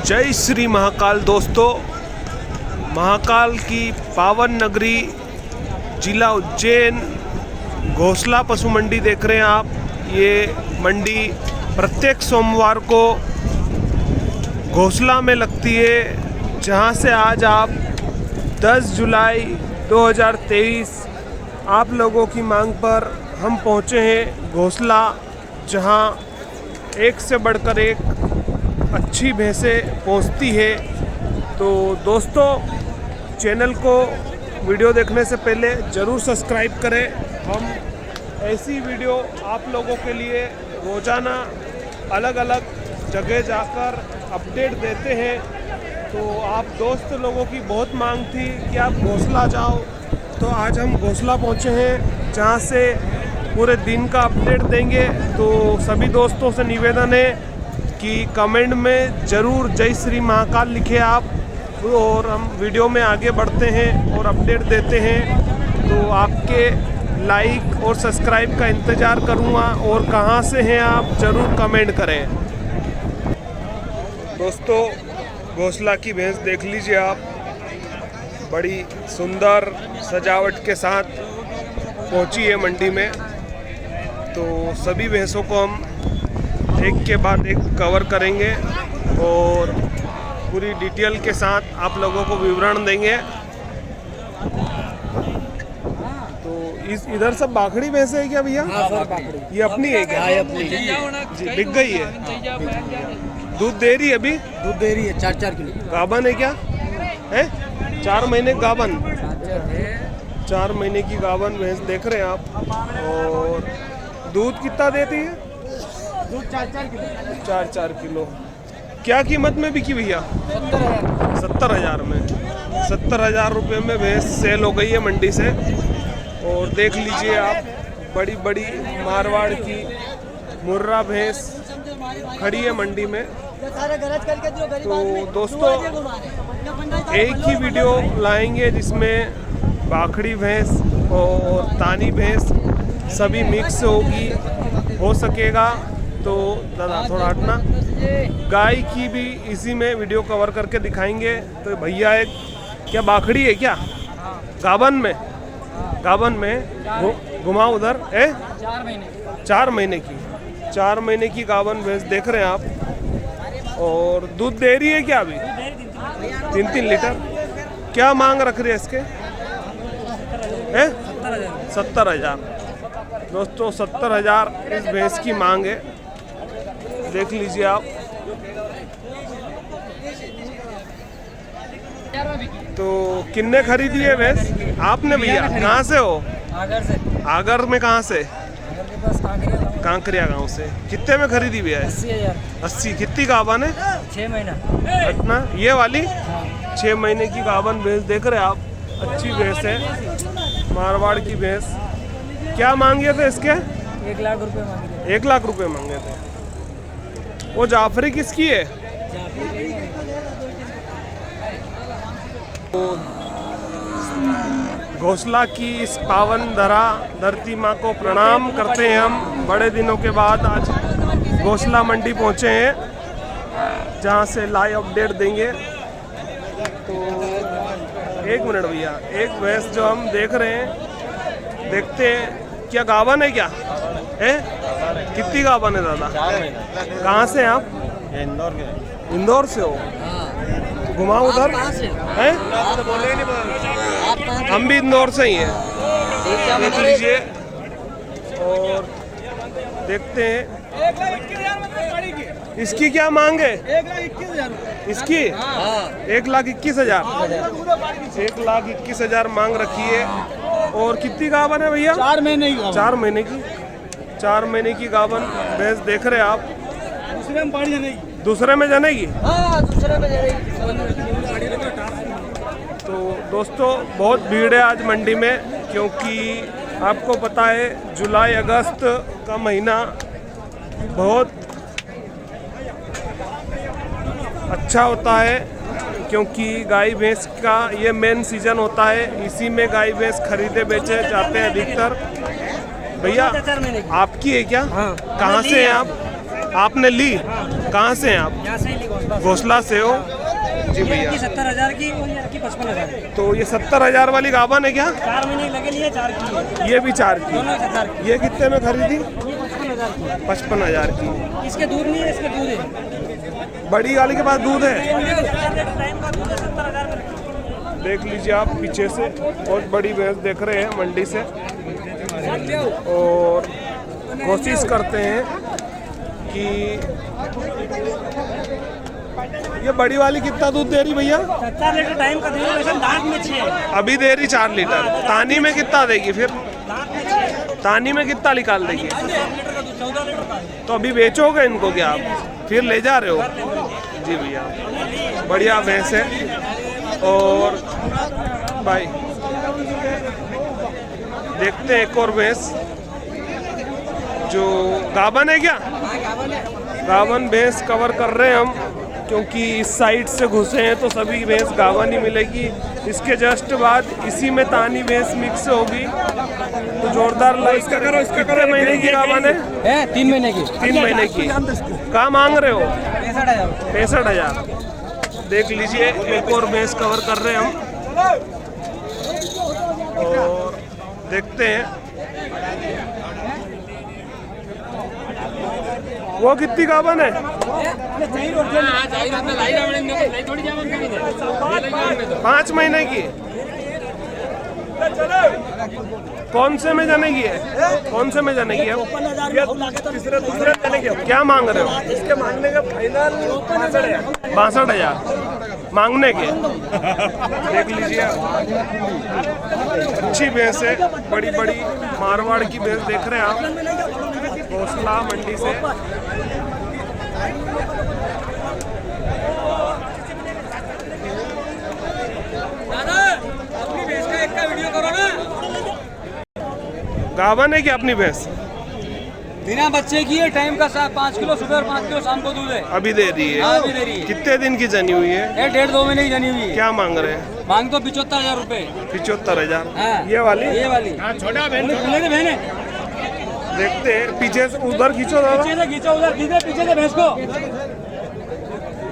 जय श्री महाकाल। दोस्तों, महाकाल की पावन नगरी जिला उज्जैन घोसला पशु मंडी देख रहे हैं आप। ये मंडी प्रत्येक सोमवार को घोसला में लगती है, जहां से आज आप 10 जुलाई 2023 आप लोगों की मांग पर हम पहुंचे हैं घोसला, जहां एक से बढ़कर एक अच्छी भैंसें पहुंचती है। तो दोस्तों, चैनल को वीडियो देखने से पहले ज़रूर सब्सक्राइब करें। हम ऐसी वीडियो आप लोगों के लिए रोज़ाना अलग अलग जगह जाकर अपडेट देते हैं। तो आप दोस्त लोगों की बहुत मांग थी कि आप घोसला जाओ, तो आज हम घोसला पहुंचे हैं, जहां से पूरे दिन का अपडेट देंगे। तो सभी दोस्तों से निवेदन है कि कमेंट में ज़रूर जय श्री महाकाल लिखे आप, और हम वीडियो में आगे बढ़ते हैं और अपडेट देते हैं। तो आपके लाइक और सब्सक्राइब का इंतज़ार करूँगा, और कहाँ से हैं आप ज़रूर कमेंट करें। दोस्तों, घोसला की भैंस देख लीजिए आप, बड़ी सुंदर सजावट के साथ पहुंची है मंडी में। तो सभी भैंसों को हम एक के बाद एक कवर करेंगे और पूरी डिटेल के साथ आप लोगों को विवरण देंगे। तो इधर सब बाखड़ी भैंसे है क्या भैया? ये अपनी है क्या? अपनी जी, बिक गई है। दूध दे रही है अभी? दूध दे रही है 4-4 किलो। गाभन है क्या? है 4 महीने गाभन, 4 महीने की गाभन भैंस देख रहे हैं आप। और दूध कितना देती है? दूध 4-4 किलो। 4-4 किलो। क्या कीमत में बिकी भैया? 70,000 में। 70,000 रुपये में भैंस सेल हो गई है मंडी से। और देख लीजिए आप, बड़ी बड़ी मारवाड़ की मुर्रा भैंस खड़ी है मंडी में। तो दोस्तों, एक ही वीडियो लाएंगे जिसमें बाखड़ी भैंस और तानी भैंस सभी मिक्स होगी, हो सकेगा तो दादा थोड़ा हटना। गाय की भी इसी में वीडियो कवर करके दिखाएंगे। तो भैया एक क्या बाखड़ी है क्या? गाभन में, गाभन में घुमा उधर है। 4 महीने की, 4 महीने की गाभन भैंस देख रहे हैं आप। और दूध दे रही है क्या अभी? 3-3 लीटर। क्या मांग रख रही है इसके? है 70,000। दोस्तों, 70,000 इस भैंस की मांग है, देख लीजिए आप। तो किन्ने खरीदी है भैंस आपने भैया? कहाँ से हो? आगर से। आगर में कहाँ से? आगर के पास कांकरिया गांव से। कितने में खरीदी भैया? 80,000। 80। कितनी गाभन है? 6 महीना। इतना ये वाली 6 महीने की गाभन भैंस देख रहे हैं आप। अच्छी भैंस है, मारवाड़ की भैंस। क्या मांगे थे इसके? 1 लाख रुपए मांगे थे। 1 लाख रुपए मांगे थे। वो जाफरी किसकी है? तो घोसला की इस पावन धरती माँ को प्रणाम करते हैं हम। बड़े दिनों के बाद आज घोसला मंडी पहुँचे हैं, जहाँ से लाइव अपडेट देंगे। तो 1 मिनट भैया, एक भैंस जो हम देख रहे हैं, देखते हैं। क्या गाभन है क्या? है कितनी गाभन है दादा? 4 महीना। कहाँ से हैं आप? इंदौर के। इंदौर से हो? घुमाओ उधर हैं। हम भी इंदौर से ही हैं। देख लीजिए और देखते हैं इसकी क्या मांग है। 1,21,000 इसकी 1,21,000। 1,21,000 मांग रखी है। और कितनी गाभन है भैया? 4 महीने की। 4 महीने की। 4 महीने की गाभन भैंस देख रहे हैं आप। दूसरे में पानी जानेगी। दूसरे में जानेगी। दूसरे में जानेगी। तो दोस्तों, बहुत भीड़ है आज मंडी में, क्योंकि आपको पता है जुलाई अगस्त का महीना बहुत अच्छा होता है, क्योंकि गाय भैंस का ये मेन सीजन होता है। इसी में गाय भैंस खरीदे बेचे जाते हैं अधिकतर। भैया आपकी है क्या? हाँ। कहाँ से हैं आप? आपने ली? कहाँ से हैं आप? यहाँ से ही ली। घोसला से हो जी भैया। 70,000 की और ये 55,000 की। तो ये 70,000 वाली गाभन है क्या? 4 महीने लगे लिए 4 की। ये भी 4 की। दोनों 4 की। ये कितने में खरीदी? ये 55,000 की। 55,000 की। इसके दूध नहीं है, इसके दूध है। बड़ी वाली के पास दूध है। टाइम का दूध है 70,000 में रखी। देख लीजिए आप पीछे से बहुत बड़ी भैंस देख रहे हैं मंडी से, और कोशिश करते हैं कि ये बड़ी वाली कितना दूध दे रही भैया? 70 लीटर टाइम का दूध है, वैसे दांत में 6 है। अभी दे रही 4 लीटर। तानी में कितना देगी फिर? दांत में 6 है। तानी में कितना निकाल देगी? 14 लीटर का दूध, 14 लीटर का है। तो अभी बेचोगे इनको क्या आप? फिर ले जा रहे हो? जी भैया, बढ़िया भैंस है। और भाई देखते हैं एक और भैंस जो गाभन है क्या? गाभन भैंस कवर कर रहे हैं हम, क्योंकि इस साइड से घुसे हैं तो सभी भैंस गाभन ही मिलेगी। इसके जस्ट बाद इसी में तानी भैंस मिक्स होगी, तो जोरदार लाइक करो। इसका करो। महीने की गाभन है? 3 महीने की। 3 महीने की। कहाँ मांग रहे हो? 65,000। 65,000। देख लीजिए एक और भैंस कवर कर रहे हैं हम, और देखते हैं वो कितनी गाभन है? 5 महीने की। कौन से में जाने की है? कौन से में जाने की है? दूसरे जाने की। क्या मांग रहे हो? इसके मांगने का फाइनल 62,000 मांगने के। देख लीजिए अच्छी भैंस है, बड़ी बड़ी मारवाड़ की भैंस देख रहे हैं आप, घोसला मंडी से। अपनी भैंस का एक का वीडियो करो ना। गाभन है क्या अपनी भैंस? बिना बच्चे की है, टाइम का 5 किलो सुबह और 5 किलो शाम को दूध है। अभी दे रही है? हाँ, अभी दे रही है। कितने दिन की जनी हुई है? ये 1.5-2 महीने की जनी हुई है। क्या मांग रहे हैं? मांग तो 75,000 रुपए। 75,000। हाँ। ये वाली? ये वाली छोटा बहन है। देखते हैं पीछे से, उधर खींचो दादा, पीछे से खींचो, उधर खींचे पीछे से भैंस को।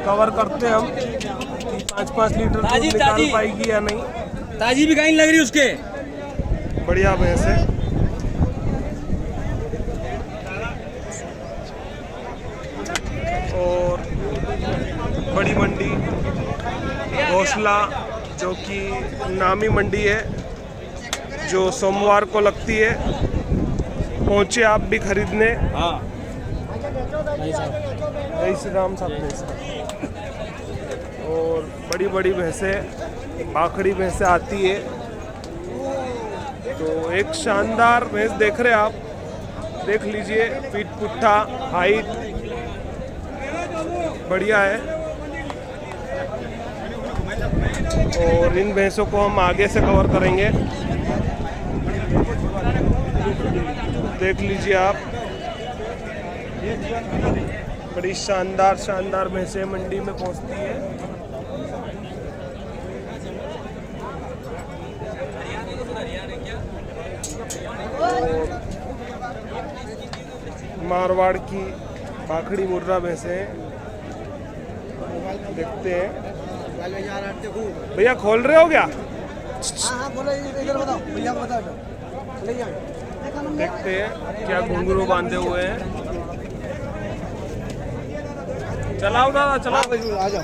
कवर करते हैं हम 5-5 लीटर दूध ताजी- निकाल ताजी। पाएगी या नहीं। ताजी भी कहीं लग रही उसके। बढ़िया भैंस है। और बड़ी मंडी घोसला, जो कि नामी मंडी है, जो सोमवार को लगती है। पहुंचे आप भी खरीदने। हाँ। जय श्री राम साहब। और बड़ी बड़ी भैंसें, आखड़ी भैंसें आती है। तो एक शानदार भैंस देख रहे हैं आप, देख लीजिए, पीठ पुट्ठा, हाइट बढ़िया है। और इन भैंसों को हम आगे से कवर करेंगे। देख लीजिए आप, बड़ी शानदार शानदार भैंसें मंडी में पहुंचती है। मारवाड़ की भाखड़ी मुर्रा भैंसें देखते हैं। भैया खोल रहे हो क्या? देखते हैं क्या घुंघरू बांधे हुए हैं। चलाओ दादा, चलाओ। आ जाओ।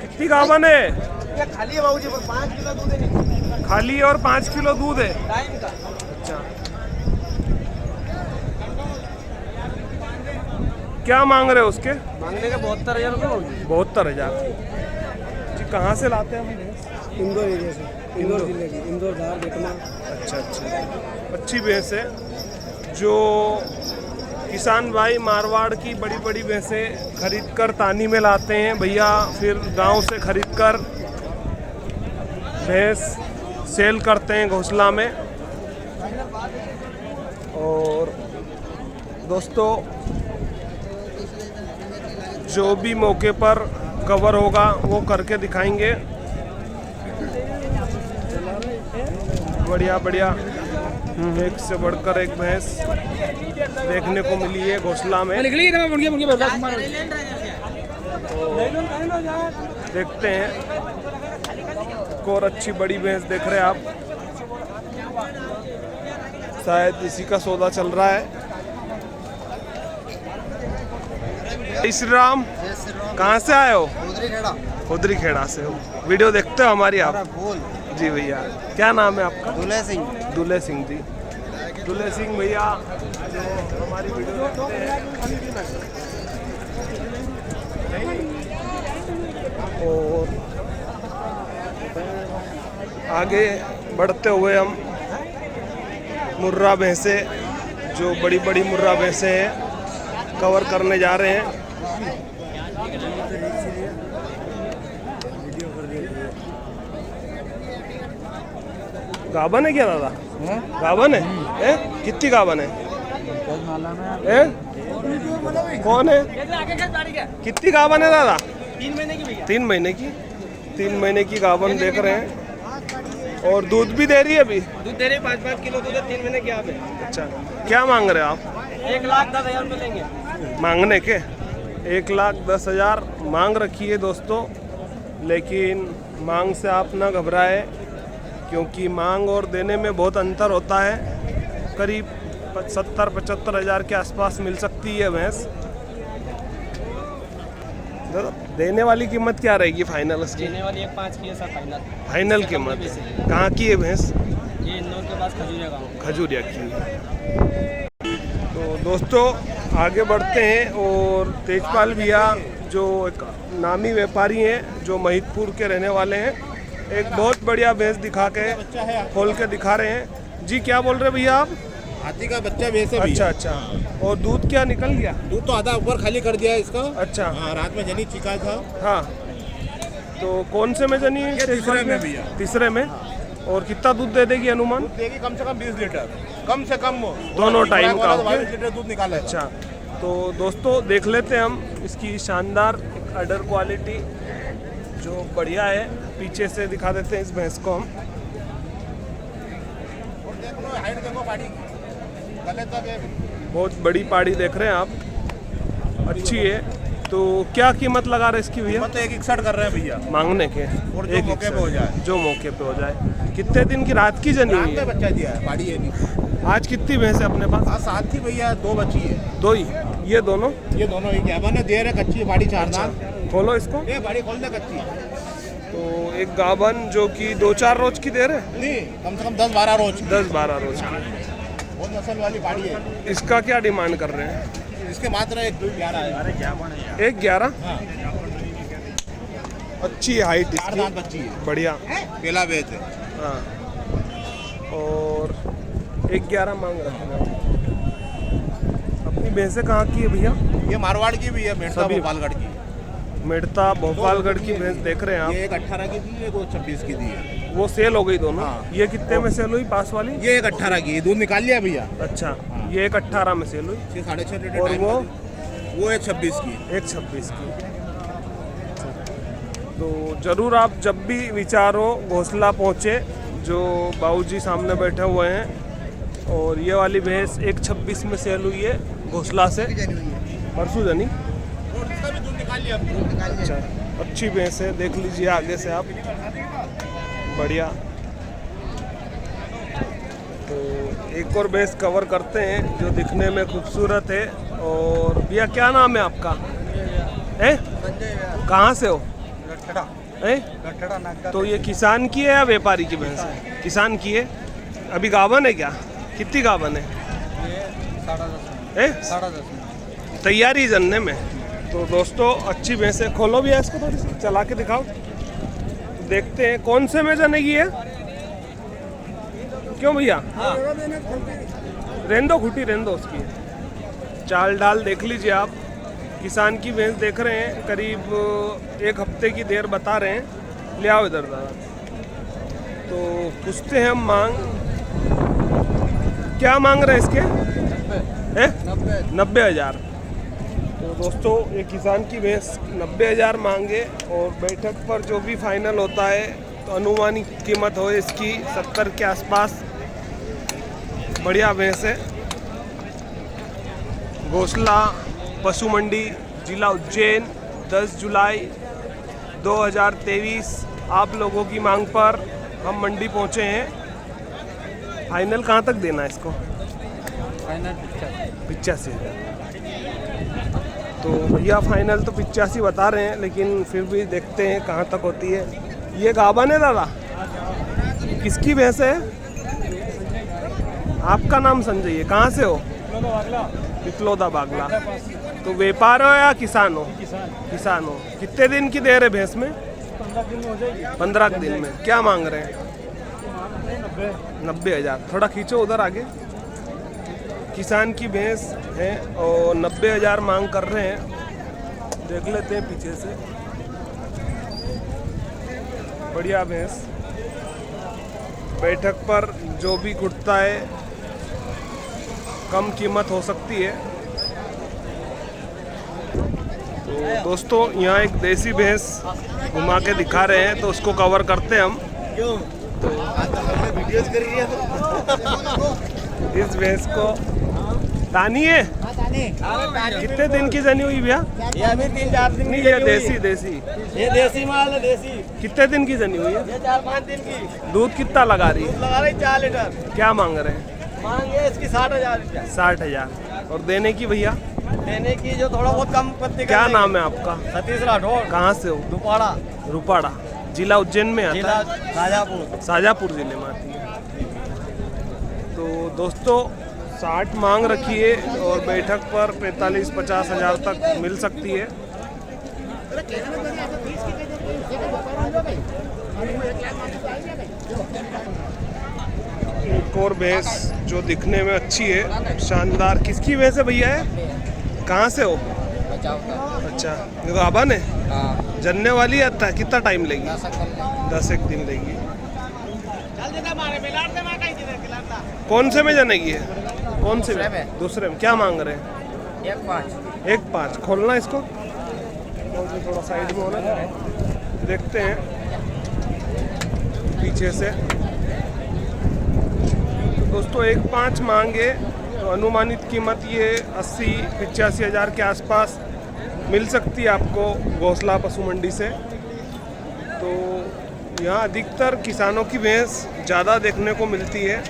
कितनी गाभन है? ये खाली है बाबूजी, 5 किलो दूध है। खाली और 5 किलो दूध है। टाइम का। अच्छा, क्या मांग रहे हो उसके? मांगने का 72,000 रुपये। 72,000 जी। कहाँ से लाते हैं हम भैंस? इंदौर एरिया से, इंदौर जिले की, इंदौर धार बेटमा। अच्छा अच्छा, अच्छी भैंस है। जो किसान भाई मारवाड़ की बड़ी बड़ी भैंसें खरीद कर तानी में लाते हैं भैया, फिर गांव से खरीद कर भैंस सेल करते हैं घोसला में। और दोस्तों, जो भी मौके पर कवर होगा वो करके दिखाएंगे। बढ़िया बढ़िया, एक से बढ़कर एक भैंस देखने को मिली है घोसला में। देखते हैं, एक और अच्छी बड़ी भैंस देख रहे हैं आप, शायद इसी का सौदा चल रहा है। जय श्री राम। कहाँ से आए हो? खुदरी खेड़ा से हो। वीडियो देखते हो हमारी आप? जी भैया, क्या नाम है आपका? दुल्हे सिंह। दुल्हे सिंह जी। दुल्हे सिंह भैया जो हमारी वीडियो देखते हैं। और आगे बढ़ते हुए हम मुर्रा भैंसे, जो बड़ी बड़ी मुर्रा भैंसे हैं, कवर करने जा रहे हैं। गाबन है क्या दादा? गाबन है? कितनी गाबन है? कौन है? कितनी गाबन है दादा? 3 महीने की भैया। 3 महीने की। 3 महीने की गाबन देख रहे हैं। और दूध भी दे रही है अभी? दूध दे रही 5-5 किलो दूध है, 3 महीने की आप है। अच्छा, क्या मांग रहे हो आप? 1,10,000 रुपये लेंगे। मांगने के 1,10,000 मांग रखी है दोस्तों, लेकिन मांग से आप ना घबराए, क्योंकि मांग और देने में बहुत अंतर होता है। करीब 70-75 हज़ार के आसपास मिल सकती है भैंस। देने वाली कीमत क्या रहेगी फाइनल इसकी? देने वाली 1,5 की है सर फाइनल। फाइनल कीमत कहाँ की है भैंस? ये इंदौर के पास खजूरिया गाँव। खजूरिया की। तो दोस्तों आगे बढ़ते हैं, और तेजपाल भैया जो एक नामी व्यापारी हैं, जो महिदपुर के रहने वाले हैं, एक बहुत बढ़िया भैंस दिखा के खोल के दिखा रहे हैं। जी क्या बोल रहे भैया आप? हाथी का बच्चा भैंस है भैया। अच्छा अच्छा। और दूध क्या निकल गया? दूध तो आधा ऊपर खाली कर दिया है इसका। अच्छा। हाँ, रात में जनी चिका था। हाँ, तो कौन से में जनी? तीसरे में भैया। तीसरे में। और कितना दूध दे देगी अनुमान? देगी कम से कम 20 लीटर, कम से कम। दोनों टाइम का? 22 लीटर दूध निकाला। अच्छा, तो दोस्तों देख लेते हैं हम इसकी शानदार अडर क्वालिटी जो बढ़िया है। पीछे से दिखा देते हैं इस भैंस को हम। हाइट देखो पाड़ी की, गले तक है। बहुत बड़ी पाड़ी देख रहे हैं आप, अच्छी है। तो क्या कीमत लगा रहे इसकी भैया? तो 1,61 कर रहे हैं भैया मांगने के। और जो मौके पे हो जाए। जो मौके पे हो जाए। कितने दिन की रात की जनी रात हुई में है? बच्चा दिया है, पाड़ी है नहीं। आज कितनी भैंस है अपने पास? हाँ, 7 थी भैया, 2 बची है। 2 ही? ये दोनों? ये दोनों ही गाबन है, देर है, कच्ची है पाड़ी 4 दांत। खोलो इसको। ये पाड़ी खोल दे, कच्ची है। तो एक गाबन जो कि 2-4 रोज की देर है? नहीं, कम से कम 10-12 रोज। 10-12 रोज की। बहुत नस्ल वाली पाड़ी है। इसका क्या डिमांड कर रहे हैं? इसके मात्र 1,11 है। 1,11? हाँ, अच्छी हाइट 4 इसकी, दांत बच्ची है। बढ़िया। केला बेच है। हाँ, और 1,11 मांग रहे हैं। अपनी भैंसें कहाँ की है भैया? ये मारवाड़ की भी है, मेड़ता सभी? भोपालगढ़ की। मेड़ता भोपालगढ़ की भैंस देख रहे हैं ये आप। एक 18 की थी, एक 26 की थी है। वो सेल हो गई दोनों? हाँ। ये कितने में सेल हुई पास वाली? ये एक 18 की, दूध निकाल लिया भैया। अच्छा, ये एक 18 में सेल हुई। 6.5 लीटर। और टाइम वो? का वो एक 26 की। एक 26 की। तो जरूर आप जब भी विचारो घोसला पहुँचे, जो बाबूजी सामने बैठे हुए हैं। और ये वाली भैंस एक 26 में सेल हुई है घोसला से, परसों जनी। और इसका भी दूध निकाल लिया। अच्छा, अच्छी भैंस है, देख लीजिए आगे से आप, बढ़िया। तो एक और भैंस कवर करते हैं जो दिखने में खूबसूरत है। और भैया क्या नाम है आपका? हैं? कहाँ से हो? हैं? तो ये किसान की है या व्यापारी की भैंस है? किसान की है। अभी गावन है क्या? कितनी गावन है? 10.5 तैयारी जनने में। तो दोस्तों अच्छी भैंसें, खोलो भी है इसको, थोड़ी सी चला के दिखाओ। देखते हैं कौन से में जनेगी है। क्यों भैया? रेंदो खुटी रेंदो उसकी। चाल डाल देख लीजिए आप। किसान की भैंस देख रहे हैं, करीब 1 हफ्ते की देर बता रहे हैं। ले आओ इधर दादा। तो पूछते हैं हम मांग क्या मांग रहे हैं इसके? 90,000। तो दोस्तों ये किसान की भैंस 90,000 मांगे, और बैठक पर जो भी फाइनल होता है तो अनुमानित कीमत हो इसकी 70 के आसपास। बढ़िया भैंस है। घोसला पशु मंडी, जिला उज्जैन, 10 जुलाई 2023 आप लोगों की मांग पर हम मंडी पहुंचे हैं। फाइनल कहाँ तक देना है इसको? फाइनल 85,000। तो भैया फाइनल तो 85 बता रहे हैं, लेकिन फिर भी देखते हैं कहाँ तक होती है। ये गाभन है दादा? किसकी भैंस है? आपका नाम संजय है, कहाँ से हो? पिपलोदा बागला। तो व्यापार हो या किसान हो? किसान हो। कितने दिन की दे रहे भैंस में? 15 दिन में। क्या मांग रहे हैं? 90,000। थोड़ा खींचो उधर आगे। किसान की भैंस है और 90,000 मांग कर रहे हैं। देख लेते हैं पीछे से। बढ़िया भैंस। बैठक पर जो भी घुटता है कम कीमत हो सकती है। तो दोस्तों यहाँ एक देसी भैंस घुमा के दिखा रहे हैं, तो उसको कवर करते हैं हम। वीडियोस कर रही है। इस भैंस को तानी है। कितने दिन की जनी हुई भैया? ये अभी 3-4 दिन नहीं, ये देसी ये देसी माल है, देसी। कितने दिन की जनी हुई है? ये 4-5 दिन की। दूध कितना लगा रही है? लगा रही 4 लीटर। क्या मांग रहे हैं? मांगे इसकी 60,000 रुपया। 60,000। और देने की भैया? देने की जो थोड़ा बहुत कम पत्ती। क्या नाम है आपका? सतीश राठौर। कहाँ से हो? दुपाड़ा, रुपाड़ा। जिला उज्जैन में आता जिला है? शाजापुर। शाजापुर जिले में आती है। तो दोस्तों 60 मांग रखी है और बैठक पर 45-50 हज़ार तक मिल सकती है। एक और भैंस जो दिखने में अच्छी है, शानदार। किसकी भैंस है भैया? है कहाँ से हो? अच्छा, ये गाभन है? जनने वाली है? कितना टाइम लेगी? 10 एक दिन लेगी। कौन से में जनेगी है? कौन से में? दूसरे में। क्या मांग रहे हैं? 1.5। खोलना इसको, थोड़ा साइड में होना। देखते हैं पीछे से। तो दोस्तों 1.5 मांगे, तो अनुमानित कीमत ये 80-85 हज़ार के आसपास मिल सकती है आपको घोसला पशु मंडी से। तो यहाँ अधिकतर किसानों की भैंस ज़्यादा देखने को मिलती है।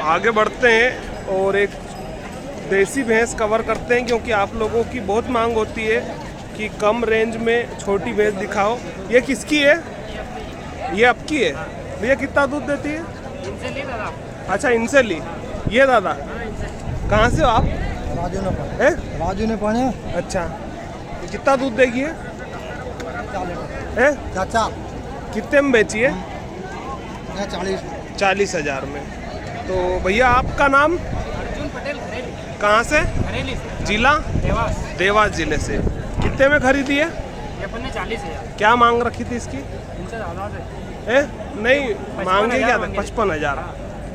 आगे बढ़ते हैं और एक देसी भैंस कवर करते हैं, क्योंकि आप लोगों की बहुत मांग होती है कि कम रेंज में छोटी भैंस दिखाओ। ये किसकी है? ये आपकी है भैया? कितना दूध देती है? इनसे ली दादा। अच्छा, इनसे ली। ये दादा कहाँ से हो आप? राजू ने पाने। अच्छा, तो कितना दूध देगी है? चाचा कितने में बेची है? 40,000 में। तो भैया आपका नाम? अर्जुन पटेल, घरेली। कहाँ से? घरेली से। जिला? देवास। देवास जिले से। कितने में खरीदी है? ये अपन ने 40,000। क्या मांग रखी थी इसकी? इनसे ज़्यादा है। नहीं, मांगे क्या था? 55,000।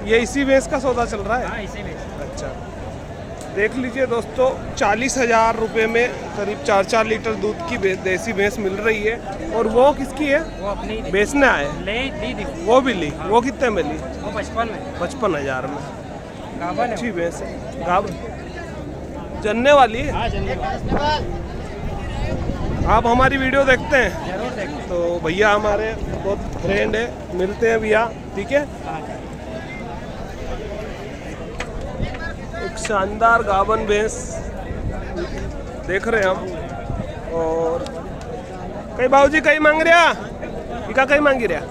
ये इसी भैंस का सौदा चल रहा है? हाँ, इसी में। अच्छा, देख लीजिए दोस्तों, 40,000 रुपये में करीब 4-4 लीटर दूध की देसी भैंस मिल रही है। और वो किसकी है? वो अपनी बेचने आए? ली। वो भी ली? वो कितने में ली? वो 55 में। 55,000 में। गाभन है। अच्छी भैंस है। जनने वाली है? हाँ, धन्यवाद। आप हमारी वीडियो देखते हैं? जरूर देखते। तो भैया हमारे बहुत फ्रेंड है, मिलते हैं भैया, ठीक है? एक शानदार गाभन भैंस देख रहे हैं हम। और कई बाबूजी कई मांग रहा? इका कई मांगी रहा?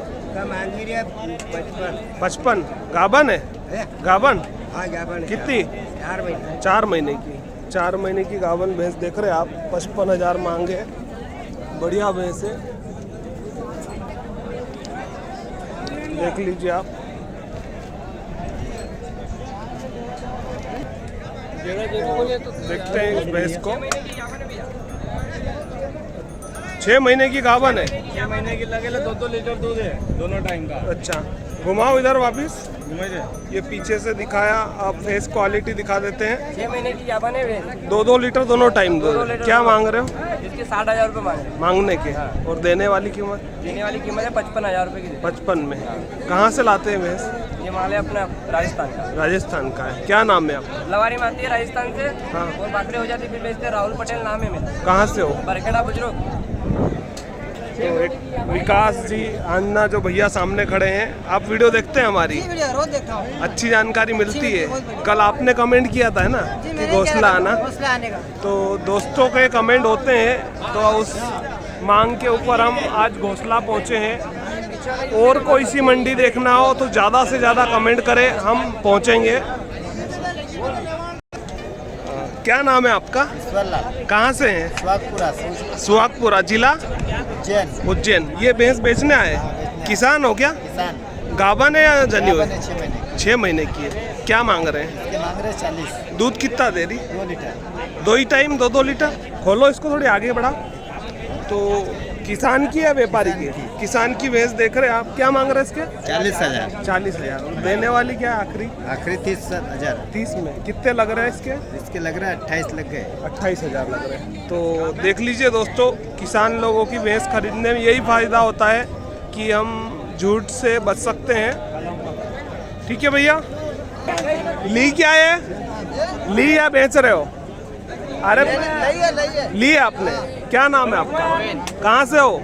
55। गाभन है? गाभन? कितनी? 4 महीने की। 4 महीने की गाभन भैंस देख रहे हैं आप। 55,000 मांगे। बढ़िया भैंस है, देख लीजिए आप। देखते हैं इस भैंस को। 6 महीने की गाभन है? 6 महीने की लगे 2-2 लीटर दूध है दोनों टाइम का। अच्छा, घुमाओ इधर वापिस। ये पीछे से दिखाया, अब फेस क्वालिटी दिखा देते हैं। 6 महीने की याबन है। 2-2 लीटर दोनों टाइम दो। क्या मांग रहे हो? इसके 60,000 रुपये मांगे। मांगने के और देने वाली कीमत? देने वाली कीमत है 55,000 रुपये की। 55 में। कहाँ से लाते हैं भैंस? ये माल है अपना राजस्थान का। राजस्थान का है। क्या नाम है आपका? लवारी में आती है राजस्थान से। हाँ। और बाकरे हो जाती है फिर बेचते हैं। राहुल पटेल नाम है मेरा। कहाँ से हो? बरखेड़ा बुजुर्ग। तो एक विकास जी अन्ना जो भैया सामने खड़े हैं, आप वीडियो देखते हैं हमारी? रोज देखता हूँ। अच्छी जानकारी मिलती है। कल आपने कमेंट किया था है ना कि घोंसला आना, तो दोस्तों के कमेंट होते हैं, तो उस मांग के ऊपर हम आज घोंसला पहुँचे हैं। और कोई सी मंडी देखना हो तो ज़्यादा से ज़्यादा कमेंट करें, हम पहुँचेंगे। क्या नाम है आपका? कहाँ से हैं? सुहागपुरा जिला उज्जैन। ये भैंस बेचने आए? किसान हो क्या? गाभन है या जनी हुई? 6 महीने की है। क्या मांग रहे हैं? मांग रहे 40। दूध कितना दे रही? 2 लीटर। 2 ही टाइम 2-2 लीटर। खोलो इसको, थोड़ी आगे बढ़ा। तो किसान की है व्यापारी की? किसान की भैंस देख रहे हैं आप। क्या मांग रहे हैं इसके? 40,000। 40,000। देने वाली क्या है आखिरी? आखिरी 30,000। 30 में। कितने लग रहे हैं इसके? इसके लग रहा है 28 लग गए। 28,000 लग रहे हैं। तो देख लीजिए दोस्तों, किसान लोगों की भैंस खरीदने में यही फायदा होता है कि हम झूठ से बच सकते हैं। ठीक है भैया, ली क्या है? ली या बेच रहे हो? अरे ली आपने। क्या नाम है आपका? कहाँ से हो?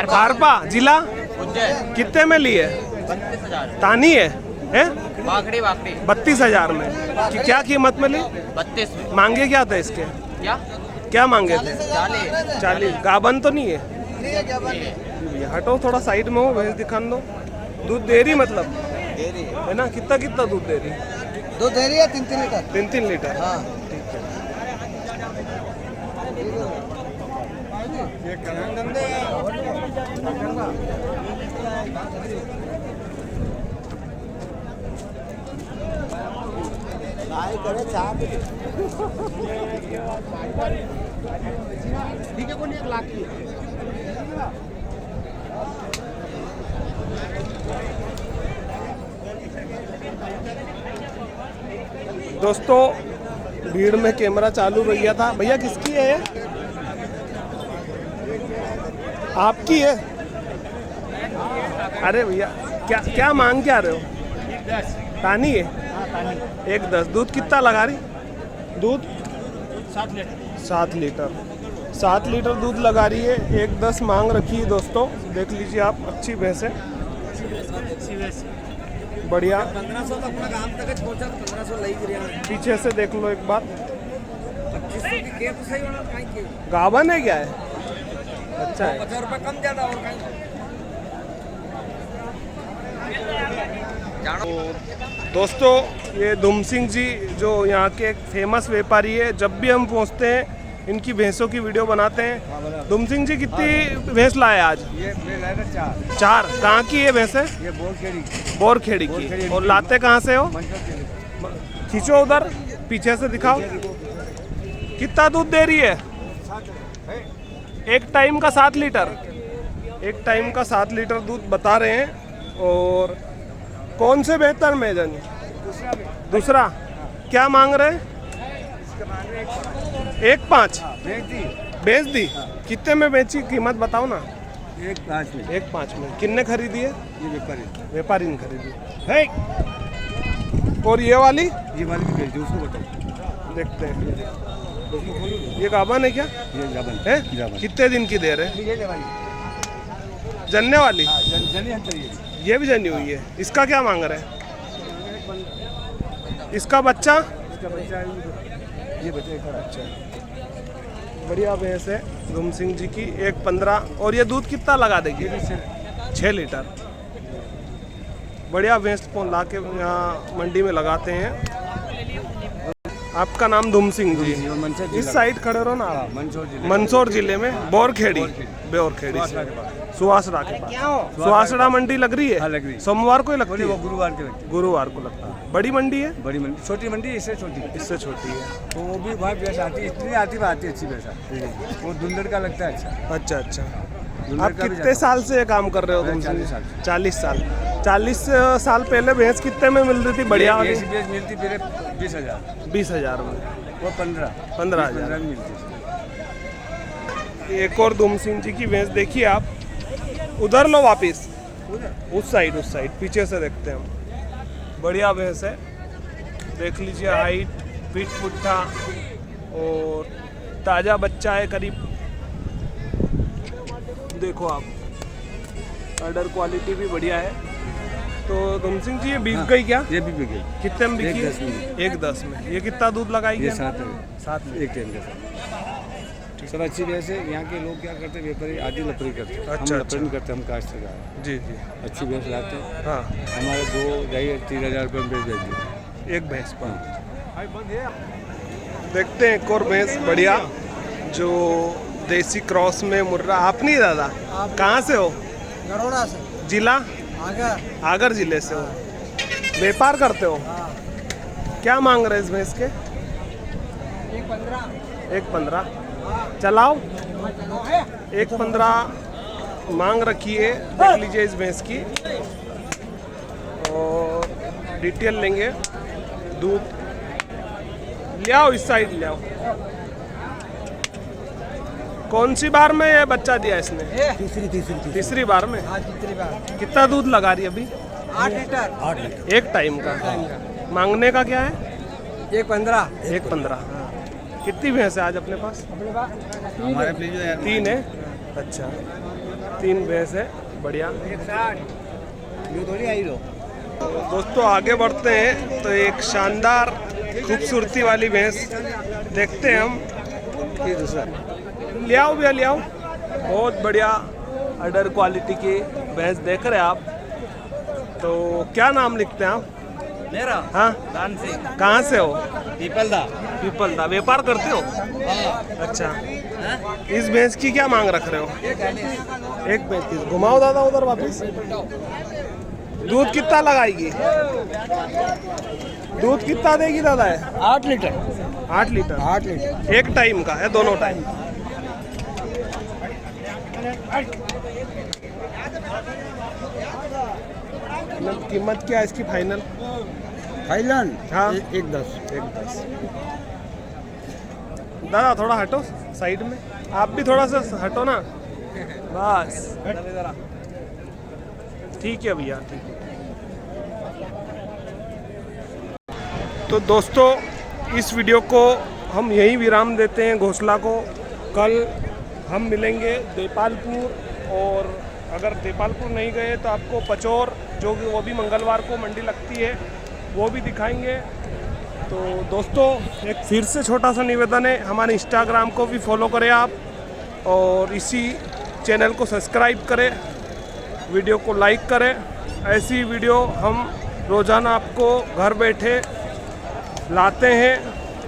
खारपा जिला। कितने में ली है? 32,000। तानी है? 32,000 में। क्या कीमत में ली? 32 में। मांगे क्या थे इसके? क्या मांगे थे? 40। गाभन तो नहीं है? हटो थोड़ा साइड में हो, भैंस दिखाने दो। दूध दे रही मतलब? है ना? कितना कितना दूध दे रही? दूध दे रही है 3-3 लीटर। 3-3 लीटर। हाँ। ठीक है। दोस्तों भीड़ में कैमरा चालू भैया था। भैया किसकी है ये? आपकी है? अरे भैया क्या क्या मांग क्या रहे हो? तानी है? 1-10। दूध कितना लगा रही? दूध 7 लीटर। 7 लीटर दूध लगा रही है। 1-10 मांग रखी है दोस्तों। देख लीजिए आप, अच्छी भैंस है, बढ़िया। 1500 तक अपना काम तक पहुंचा, 1500 लई गिरे। पीछे से देख लो एक बार। 2500 की केप सही होना कहीं के। गाभन है क्या है? अच्छा है। 50 रुपये कम ज्यादा और कहीं। दोस्तों ये दुम सिंह जी जो यहाँ के एक फेमस व्यापारी है, जब भी हम पहुँचते हैं इनकी भैंसों की वीडियो बनाते हैं। दुम सिंह जी कितनी भैंस लाए आज? ये 4। 4। कहाँ की ये भैंस है? ये बोरखेड़ी की। और लाते कहाँ से हो? खींचो उधर, पीछे से दिखाओ। कितना दूध दे रही है? एक टाइम का 7 लीटर। एक टाइम का 7 लीटर दूध बता रहे हैं। और कौन से बेहतर में जानी? दूसरा। क्या मांग रहे हैं? 1.5। बेच दी? कितने में बेची? कीमत बताओ ना। 1.5 में। किन्ने खरीदी है? ये व्यापारी ने खरीदी है। और ये वाली भी बेच दो, उसको बताओ। देखते हैं। ये गाभन है क्या? ये गाभन है। कितने दिन की देर है? जनने वाली? ये भी जनी हुई है। इसका क्या मांग रहे हैं? इसका बच्चा? ये बच्चा अच्छा, बढ़िया भैंस है दुम सिंह जी की। 1.15। और ये दूध कितना लगा देगी? 6 लीटर। बढ़िया भैंस को ला के यहाँ मंडी में लगाते हैं। आपका नाम दुम सिंह जी? इस साइड खड़े रहो ना आप। मंदसौर जिले में बोरखेड़ी से सुहासड़ा के पास। सुहासड़ा मंडी लग रही है? हाँ, लग रही है। सोमवार को ही लगती है? गुरुवार के लगती है। गुरुवार को लगता है। बड़ी मंडी है? बड़ी मंडी, छोटी मंडी इससे छोटी। इससे छोटी है। तो वो भी बहुत भैंस आती है, इतनी आती है अच्छी भैंस आती है। वो धुंधड़ का लगता है। अच्छा। अच्छा। आप कितने साल से ये काम कर रहे हो तुम? 40 साल। 40 साल। 40 साल पहले भैंस कितने में मिल रही थी बढ़िया वाली? ऐसी भैंस मिलती फिर 20,000, 20,000 में। वो 15,000 में मिलती थी। एक और दुम सिंह जी की भैंस देखिए आप, उधर लो वापिस, उस साइड पीछे से देखते हैं हम। बढ़िया भैंस है, देख लीजिए, हाइट, पीठ पुट्ठा और ताज़ा बच्चा है करीब। देखो आप, ऑर्डर क्वालिटी भी बढ़िया है। तो दुम सिंह जी ये बिक गई क्या? ये भी बिक गई। कितने में बिकी? 1,10 में। 1,10 में। ये कितना दूध लगाएगी? ये 7 साथ में। एक टाइम का साथ। सब अच्छी भैंस है। यहाँ के लोग क्या करते हैं, व्यापारी आधी लपड़ी करते हैं। अच्छा, हम लपड़ी नहीं करते, हम काश्तकार। जी। अच्छी भैंस लाते हैं। हाँ, हमारे 2-3,000 रुपये में बेच देते एक भैंस पर। हैं। देखते हैं एक और भैंस बढ़िया, जो देसी क्रॉस में मुर्रा। आप नहीं दादा, कहाँ से हो? गरोड़ा से जिला? आगे आगर जिले से हो। व्यापार करते हो? क्या मांग रहे इस भैंस के? 1,15। चलाओ। 1,15 मांग रखी है। देख लीजिए इस भैंस की, और डिटेल लेंगे। दूध ले आओ, इस साइड ले आओ। कौन सी बार में ये बच्चा दिया इसने? तीसरी बार में। हाँ, तीसरी बार। कितना दूध लगा रही है अभी? 8 लीटर। एक टाइम का। मांगने का क्या है? 1,15। 1,15। कितनी भैंस है आज अपने पास? हमारे प्लीज जो है 3 है। अच्छा, 3 भैंस है, बढ़िया। दोस्तों आगे बढ़ते हैं तो एक शानदार खूबसूरती वाली भैंस देखते हैं हम। ले आओ भैया, ले आओ। बहुत बढ़िया अडर क्वालिटी की भैंस देख रहे हैं आप। तो क्या नाम लिखते हैं आप? मेरा हाँ, दान सिंह कहाँ से हो? पीपलदा। पीपल दा। व्यापार करते हो? अच्छा, इस भैंस की क्या मांग रख रहे हो? 1,35। घुमाओ दादा उधर वापिस। दूध कितना लगाएगी? दूध कितना देगी दादा? है 8 लीटर। 8 लीटर। 8 लीटर। एक टाइम का है, दोनों टाइम? कीमत क्या है इसकी फाइनल? थाईलैंड। हाँ। 1,10। 1,10। दादा थोड़ा हटो साइड में, आप भी थोड़ा सा हटो ना, बस। ठीक है भैया, ठीक है। तो दोस्तों इस वीडियो को हम यहीं विराम देते हैं, घोंसला को। कल हम मिलेंगे देपालपुर, और अगर देपालपुर नहीं गए तो आपको पचौर, जो कि वो भी मंगलवार को मंडी लगती है, वो भी दिखाएंगे। तो दोस्तों एक फिर से छोटा सा निवेदन है, हमारे इंस्टाग्राम को भी फॉलो करें आप, और इसी चैनल को सब्सक्राइब करें, वीडियो को लाइक करें। ऐसी वीडियो हम रोज़ाना आपको घर बैठे लाते हैं।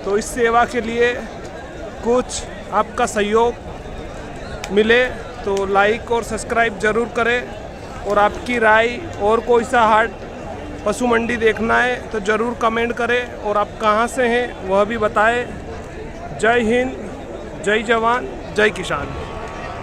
तो इस सेवा के लिए कुछ आपका सहयोग मिले तो लाइक और सब्सक्राइब ज़रूर करें। और आपकी राय, और कोई सा हाट पशु मंडी देखना है तो ज़रूर कमेंट करें, और आप कहाँ से हैं वह भी बताएं। जय हिंद, जय जवान, जय किसान।